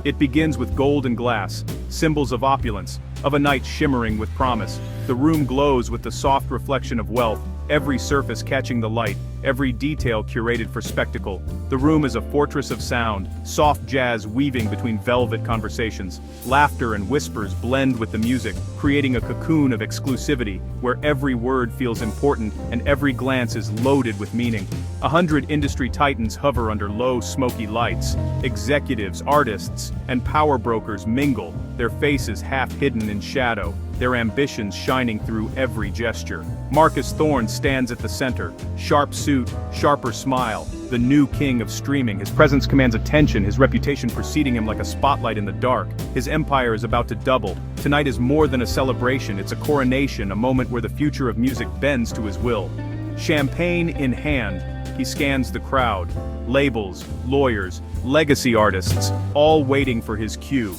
It begins with gold and glass, symbols of opulence, of a night shimmering with promise. The room glows with the soft reflection of wealth, every surface catching the light, every detail curated for spectacle. The room is a fortress of sound, soft jazz weaving between velvet conversations. Laughter and whispers blend with the music, creating a cocoon of exclusivity, where every word feels important and every glance is loaded with meaning. 100 industry titans hover under low, smoky lights. Executives, artists, and power brokers mingle, their faces half hidden in shadow, their ambitions shining through every gesture. Marcus Thorne stands at the center, sharp suit, sharper smile, the new king of streaming. His presence commands attention, his reputation preceding him like a spotlight in the dark. His empire is about to double. Tonight is more than a celebration, it's a coronation, a moment where the future of music bends to his will. Champagne in hand, he scans the crowd. Labels, lawyers, legacy artists, all waiting for his cue.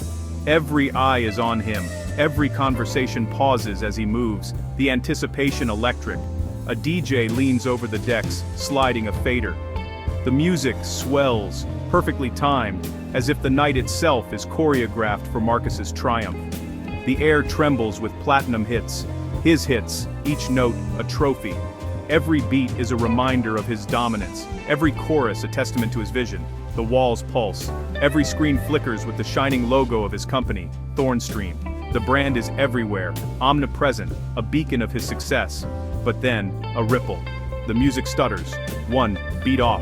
Every eye is on him. Every conversation pauses as he moves, the anticipation electric. A DJ leans over the decks, sliding a fader. The music swells, perfectly timed, as if the night itself is choreographed for Marcus's triumph. The air trembles with platinum hits, his hits, each note a trophy. Every beat is a reminder of his dominance, every chorus a testament to his vision. The walls pulse, every screen flickers with the shining logo of his company, Thornstream. The brand is everywhere, omnipresent, a beacon of his success. But then, a ripple. The music stutters. One beat off.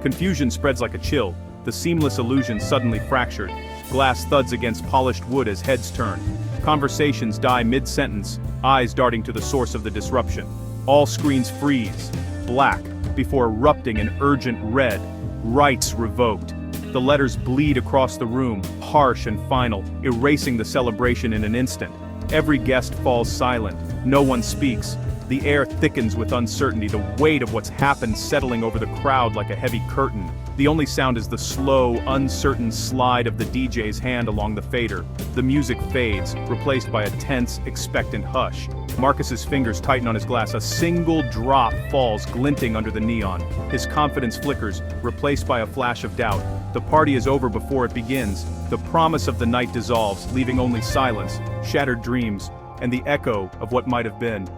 Confusion spreads like a chill, the seamless illusion suddenly fractured. Glass thuds against polished wood as heads turn. Conversations die mid-sentence, eyes darting to the source of the disruption. All screens freeze, black, before erupting in urgent red. Rights revoked. The letters bleed across the room, harsh and final, erasing the celebration in an instant. Every guest falls silent. No one speaks. The air thickens with uncertainty, the weight of what's happened settling over the crowd like a heavy curtain. The only sound is the slow, uncertain slide of the DJ's hand along the fader. The music fades, replaced by a tense, expectant hush. Marcus's fingers tighten on his glass. A single drop falls, glinting under the neon. His confidence flickers, replaced by a flash of doubt. The party is over before it begins. The promise of the night dissolves, leaving only silence, shattered dreams, and the echo of what might have been.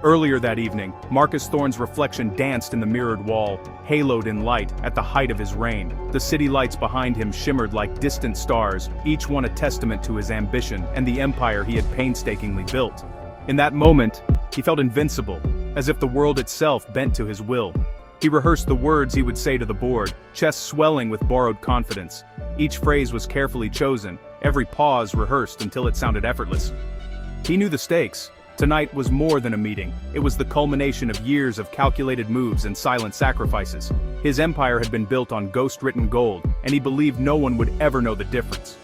Earlier that evening, Marcus Thorne's reflection danced in the mirrored wall, haloed in light at the height of his reign. The city lights behind him shimmered like distant stars, each one a testament to his ambition and the empire he had painstakingly built. In that moment, he felt invincible, as if the world itself bent to his will. He rehearsed the words he would say to the board, chest swelling with borrowed confidence. Each phrase was carefully chosen, every pause rehearsed until it sounded effortless. He knew the stakes. Tonight was more than a meeting. It was the culmination of years of calculated moves and silent sacrifices. His empire had been built on ghost-written gold, and he believed no one would ever know the difference.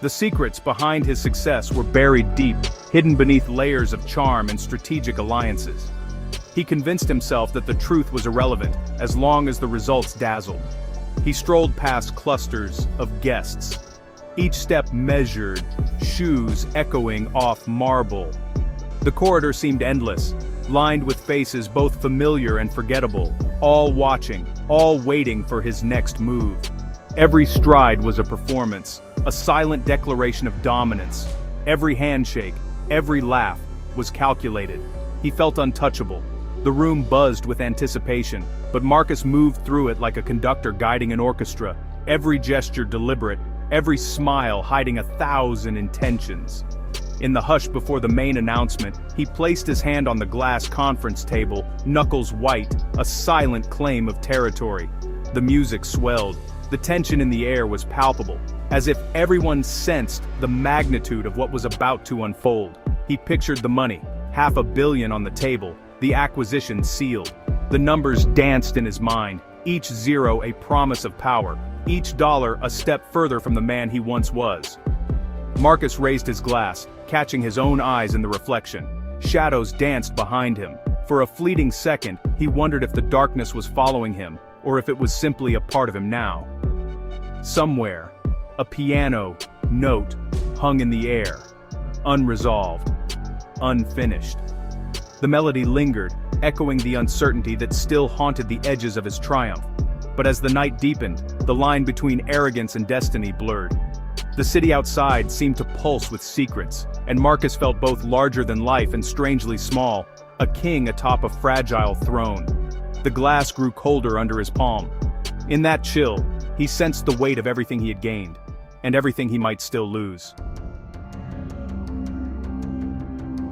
The secrets behind his success were buried deep, hidden beneath layers of charm and strategic alliances. He convinced himself that the truth was irrelevant, as long as the results dazzled. He strolled past clusters of guests, each step measured, shoes echoing off marble. The corridor seemed endless, lined with faces both familiar and forgettable, all watching, all waiting for his next move. Every stride was a performance, a silent declaration of dominance. Every handshake, every laugh, was calculated. He felt untouchable. The room buzzed with anticipation, but Marcus moved through it like a conductor guiding an orchestra, every gesture deliberate, every smile hiding 1,000 intentions. In the hush before the main announcement, he placed his hand on the glass conference table, knuckles white, a silent claim of territory. The music swelled. The tension in the air was palpable, as if everyone sensed the magnitude of what was about to unfold. He pictured the money, $500 million on the table, the acquisition sealed. The numbers danced in his mind, each zero a promise of power, each dollar a step further from the man he once was. Marcus raised his glass, catching his own eyes in the reflection. Shadows danced behind him. For a fleeting second, he wondered if the darkness was following him, or if it was simply a part of him now. Somewhere, a piano note hung in the air, unresolved, unfinished. The melody lingered, echoing the uncertainty that still haunted the edges of his triumph. But as the night deepened, the line between arrogance and destiny blurred. The city outside seemed to pulse with secrets, and Marcus felt both larger than life and strangely small, a king atop a fragile throne. The glass grew colder under his palm. In that chill, he sensed the weight of everything he had gained, and everything he might still lose.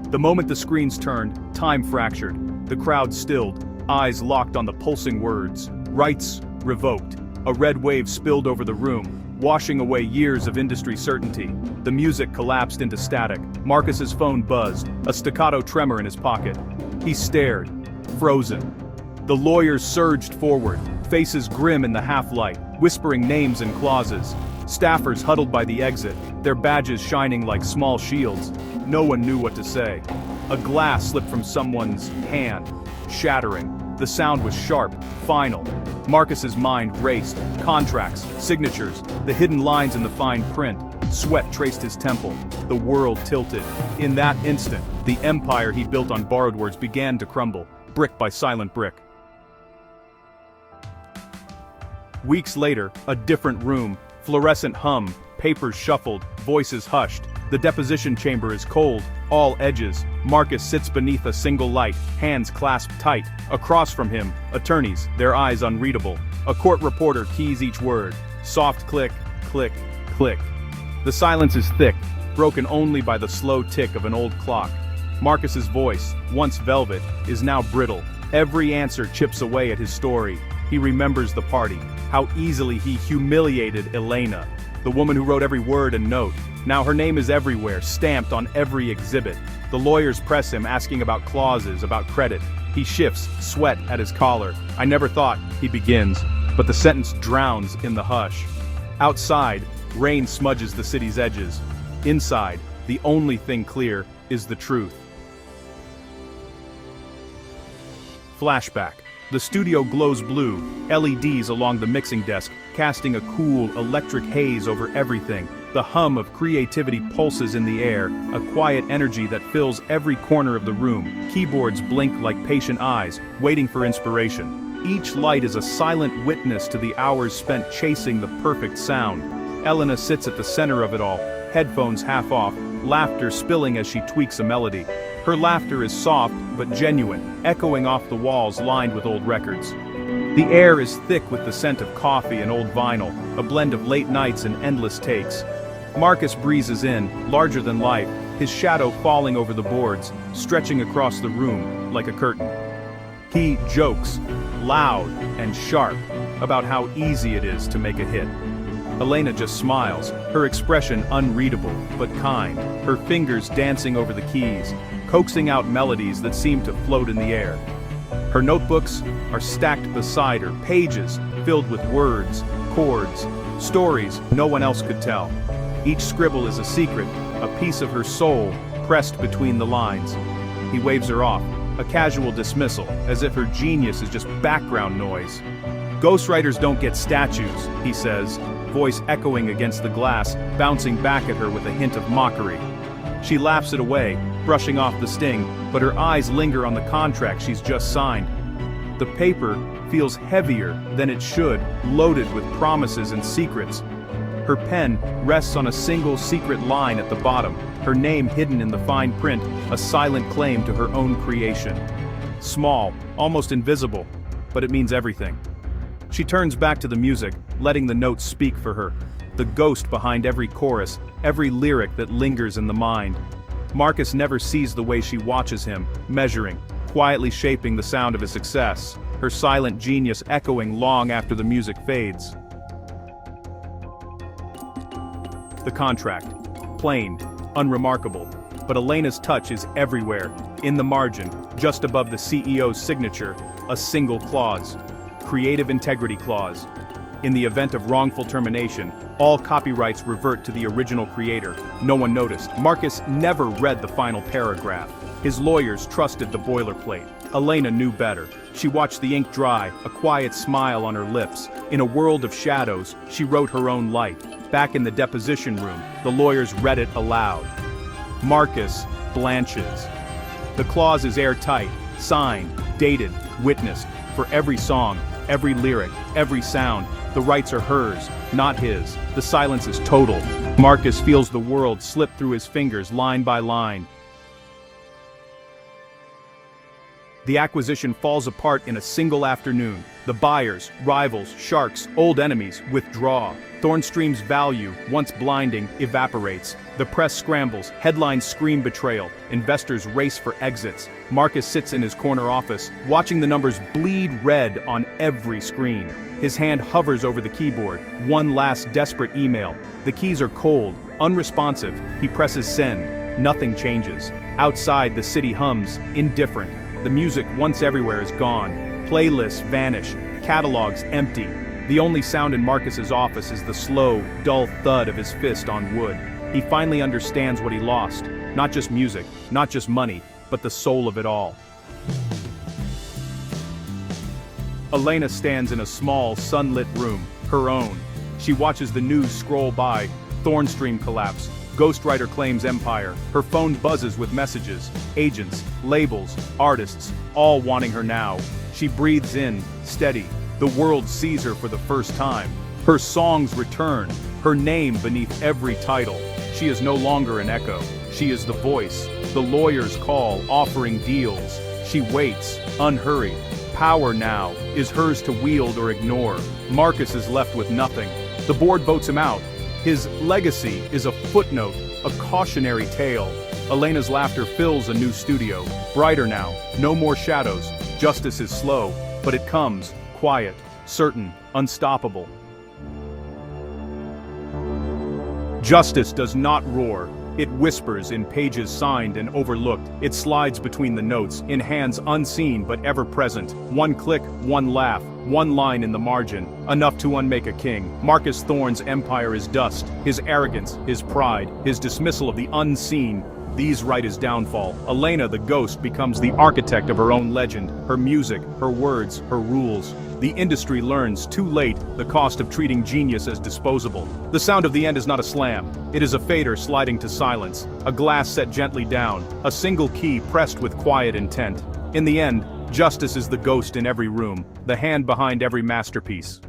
The moment the screens turned, time fractured. The crowd stilled, eyes locked on the pulsing words. Rights revoked. A red wave spilled over the room, washing away years of industry certainty. The music collapsed into static. Marcus's phone buzzed, a staccato tremor in his pocket. He stared, frozen. The lawyers surged forward, faces grim in the half-light, whispering names and clauses. Staffers huddled by the exit, their badges shining like small shields. No one knew what to say. A glass slipped from someone's hand, shattering. The sound was sharp, final. Marcus's mind raced. Contracts, signatures, the hidden lines in the fine print. Sweat traced his temple. The world tilted. In that instant, the empire he built on borrowed words began to crumble, brick by silent brick. Weeks later, a different room. Fluorescent hum, papers shuffled, voices hushed. The deposition chamber is cold, all edges. Marcus sits beneath a single light, hands clasped tight. Across from him, attorneys, their eyes unreadable. A court reporter keys each word. Soft click, click, click. The silence is thick, broken only by the slow tick of an old clock. Marcus's voice, once velvet, is now brittle. Every answer chips away at his story. He remembers the party, how easily he humiliated Elena, the woman who wrote every word and note. Now her name is everywhere, stamped on every exhibit. The lawyers press him, asking about clauses, about credit. He shifts, sweat at his collar. I never thought, he begins, but the sentence drowns in the hush. Outside, rain smudges the city's edges. Inside, the only thing clear is the truth. Flashback. The studio glows blue, LEDs along the mixing desk, casting a cool, electric haze over everything. The hum of creativity pulses in the air, a quiet energy that fills every corner of the room. Keyboards blink like patient eyes, waiting for inspiration. Each light is a silent witness to the hours spent chasing the perfect sound. Elena sits at the center of it all, headphones half off, laughter spilling as she tweaks a melody. Her laughter is soft but genuine, echoing off the walls lined with old records. The air is thick with the scent of coffee and old vinyl, a blend of late nights and endless takes. Marcus breezes in, larger than life, his shadow falling over the boards, stretching across the room like a curtain. He jokes, loud and sharp, about how easy it is to make a hit. Elena just smiles, her expression unreadable but kind, her fingers dancing over the keys, coaxing out melodies that seem to float in the air. Her notebooks are stacked beside her, pages filled with words, chords, stories no one else could tell. Each scribble is a secret, a piece of her soul pressed between the lines. He waves her off, a casual dismissal, as if her genius is just background noise. Ghostwriters don't get statues, he says, voice echoing against the glass, bouncing back at her with a hint of mockery. She laughs it away, brushing off the sting, but her eyes linger on the contract she's just signed. The paper feels heavier than it should, loaded with promises and secrets. Her pen rests on a single secret line at the bottom, her name hidden in the fine print, a silent claim to her own creation. Small, almost invisible, but it means everything. She turns back to the music, letting the notes speak for her. The ghost behind every chorus, every lyric that lingers in the mind. Marcus never sees the way she watches him, measuring, quietly shaping the sound of his success, her silent genius echoing long after the music fades. The contract. Plain, unremarkable, but Elena's touch is everywhere. In the margin, just above the CEO's signature, a single clause. Creative integrity clause. In the event of wrongful termination, all copyrights revert to the original creator. No one noticed. Marcus never read the final paragraph. His lawyers trusted the boilerplate. Elena knew better. She watched the ink dry, a quiet smile on her lips. In a world of shadows, she wrote her own light. Back in the deposition room, the lawyers read it aloud. Marcus blanches. The clause is airtight, signed, dated, witnessed. For every song, every lyric, every sound. The rights are hers, not his. The silence is total. Marcus feels the world slip through his fingers line by line. The acquisition falls apart in a single afternoon. The buyers, rivals, sharks, old enemies, withdraw. Thornstream's value, once blinding, evaporates. The press scrambles, headlines scream betrayal, investors race for exits. Marcus sits in his corner office, watching the numbers bleed red on every screen. His hand hovers over the keyboard, one last desperate email. The keys are cold, unresponsive. He presses send. Nothing changes. Outside, the city hums, indifferent. The music once everywhere is gone. Playlists vanish, catalogs empty. The only sound in Marcus's office is the slow, dull thud of his fist on wood. He finally understands what he lost. Not just music, not just money, but the soul of it all. Elena stands in a small, sunlit room, her own. She watches the news scroll by. Thornstream collapse. Ghostwriter claims empire. Her phone buzzes with messages. Agents, labels, artists, all wanting her now. She breathes in, steady. The world sees her for the first time. Her songs return, her name beneath every title. She is no longer an echo. She is the voice. The lawyers call, offering deals. She waits, unhurried. Power now is hers to wield or ignore. Marcus is left with nothing. The board votes him out. His legacy is a footnote, a cautionary tale. Elena's laughter fills a new studio. Brighter now, no more shadows. Justice is slow, but it comes, quiet, certain, unstoppable. Justice does not roar. It whispers in pages signed and overlooked. It slides between the notes, in hands unseen but ever present. One click, one laugh, one line in the margin, enough to unmake a king. Marcus Thorne's empire is dust. His arrogance, his pride, his dismissal of the unseen, these write his downfall. Elena the ghost becomes the architect of her own legend, her music, her words, her rules. The industry learns, too late, the cost of treating genius as disposable. The sound of the end is not a slam. It is a fader sliding to silence, a glass set gently down, a single key pressed with quiet intent. In the end, justice is the ghost in every room, the hand behind every masterpiece.